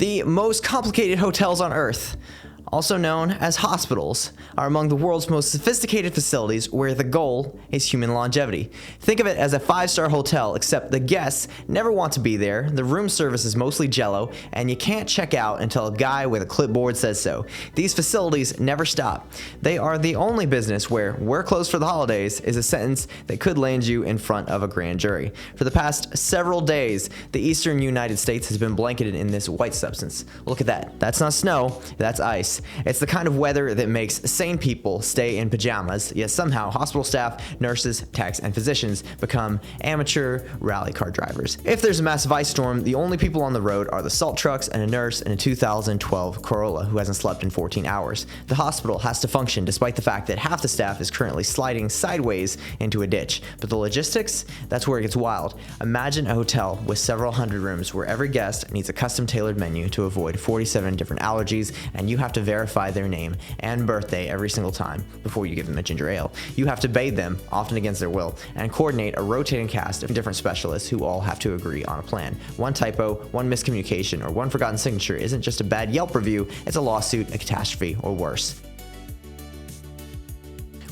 The most complicated hotels on Earth, also known as hospitals, are among the world's most sophisticated facilities where the goal is human longevity. Think of it as a 5-star hotel, except the guests never want to be there, the room service is mostly jello, and you can't check out until a guy with a clipboard says so. These facilities never stop. They are the only business where "we're closed for the holidays" is a sentence that could land you in front of a grand jury. For the past several days, the eastern United States has been blanketed in this white substance. Look at that. That's not snow, that's ice. It's the kind of weather that makes sane people stay in pajamas, yet somehow hospital staff, nurses, techs, and physicians become amateur rally car drivers. If there's a massive ice storm, the only people on the road are the salt trucks and a nurse in a 2012 Corolla who hasn't slept in 14 hours. The hospital has to function despite the fact that half the staff is currently sliding sideways into a ditch. But the logistics? That's where it gets wild. Imagine a hotel with several hundred rooms where every guest needs a custom-tailored menu to avoid 47 different allergies, and you have to verify their name and birthday every single time before you give them a ginger ale. You have to bathe them, often against their will, and coordinate a rotating cast of different specialists who all have to agree on a plan. One typo, one miscommunication, or one forgotten signature isn't just a bad Yelp review, it's a lawsuit, a catastrophe, or worse.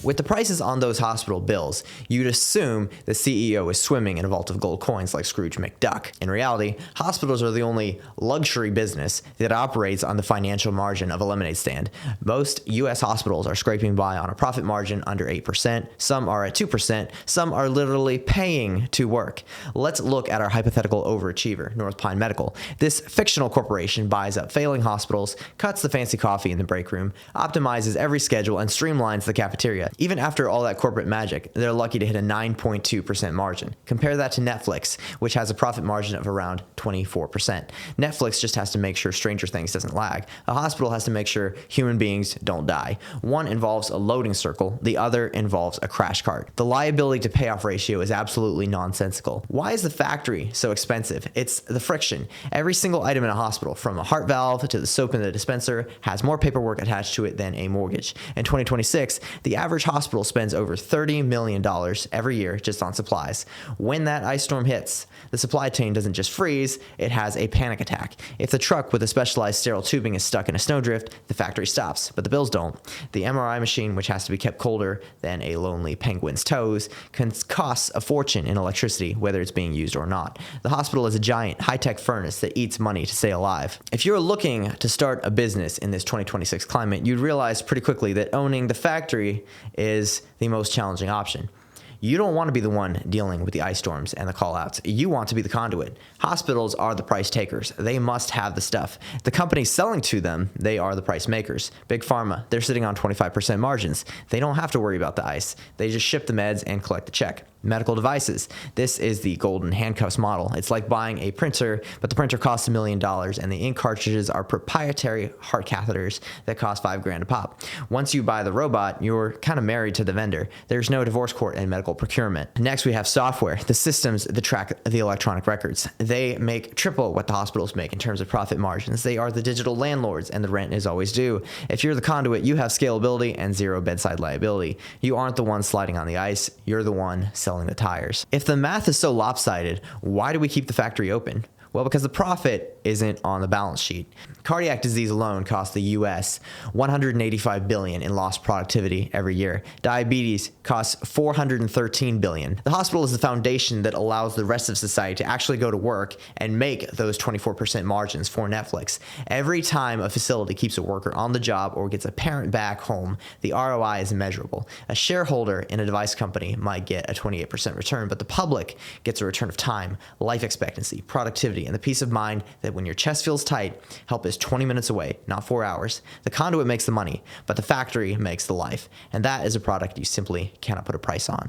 With the prices on those hospital bills, you'd assume the CEO is swimming in a vault of gold coins like Scrooge McDuck. In reality, hospitals are the only luxury business that operates on the financial margin of a lemonade stand. Most U.S. hospitals are scraping by on a profit margin under 8%, some are at 2%, some are literally paying to work. Let's look at our hypothetical overachiever, North Pine Medical. This fictional corporation buys up failing hospitals, cuts the fancy coffee in the break room, optimizes every schedule, and streamlines the cafeteria. Even after all that corporate magic, they're lucky to hit a 9.2% margin. Compare that to Netflix, which has a profit margin of around 24%. Netflix just has to make sure Stranger Things doesn't lag. A hospital has to make sure human beings don't die. One involves a loading circle, the other involves a crash cart. The liability to payoff ratio is absolutely nonsensical. Why is the factory so expensive? It's the friction. Every single item in a hospital, from a heart valve to the soap in the dispenser, has more paperwork attached to it than a mortgage. In 2026, the average hospital spends over $30 million every year just on supplies. When that ice storm hits, the supply chain doesn't just freeze, it has a panic attack. If the truck with a specialized sterile tubing is stuck in a snowdrift, the factory stops, but the bills don't. The MRI machine, which has to be kept colder than a lonely penguin's toes, can cost a fortune in electricity, whether it's being used or not. The hospital is a giant, high-tech furnace that eats money to stay alive. If you're looking to start a business in this 2026 climate, you'd realize pretty quickly that owning the factory is the most challenging option. You don't want to be the one dealing with the ice storms and the call-outs. You want to be the conduit. Hospitals are the price takers. They must have the stuff. The companies selling to them, they are the price makers. Big Pharma, they're sitting on 25% margins. They don't have to worry about the ice. They just ship the meds and collect the check. Medical devices. This is the golden handcuffs model. It's like buying a printer, but the printer costs $1 million and the ink cartridges are proprietary heart catheters that cost $5,000 a pop. Once you buy the robot, you're kind of married to the vendor. There's no divorce court in medical procurement. Next, we have software, the systems that track the electronic records. They make triple what the hospitals make in terms of profit margins. They are the digital landlords and the rent is always due. If you're the conduit, you have scalability and zero bedside liability. You aren't the one sliding on the ice, you're the one selling the tires. If the math is so lopsided, why do we keep the factory open? Well, because the profit isn't on the balance sheet. Cardiac disease alone costs the U.S. $185 billion in lost productivity every year. Diabetes costs $413 billion. The hospital is the foundation that allows the rest of society to actually go to work and make those 24% margins for Netflix. Every time a facility keeps a worker on the job or gets a parent back home, the ROI is measurable. A shareholder in a device company might get a 28% return, but the public gets a return of time, life expectancy, productivity, and the peace of mind that when your chest feels tight, help is 20 minutes away, not 4 hours. The conduit makes the money, but the factory makes the life. And that is a product you simply cannot put a price on.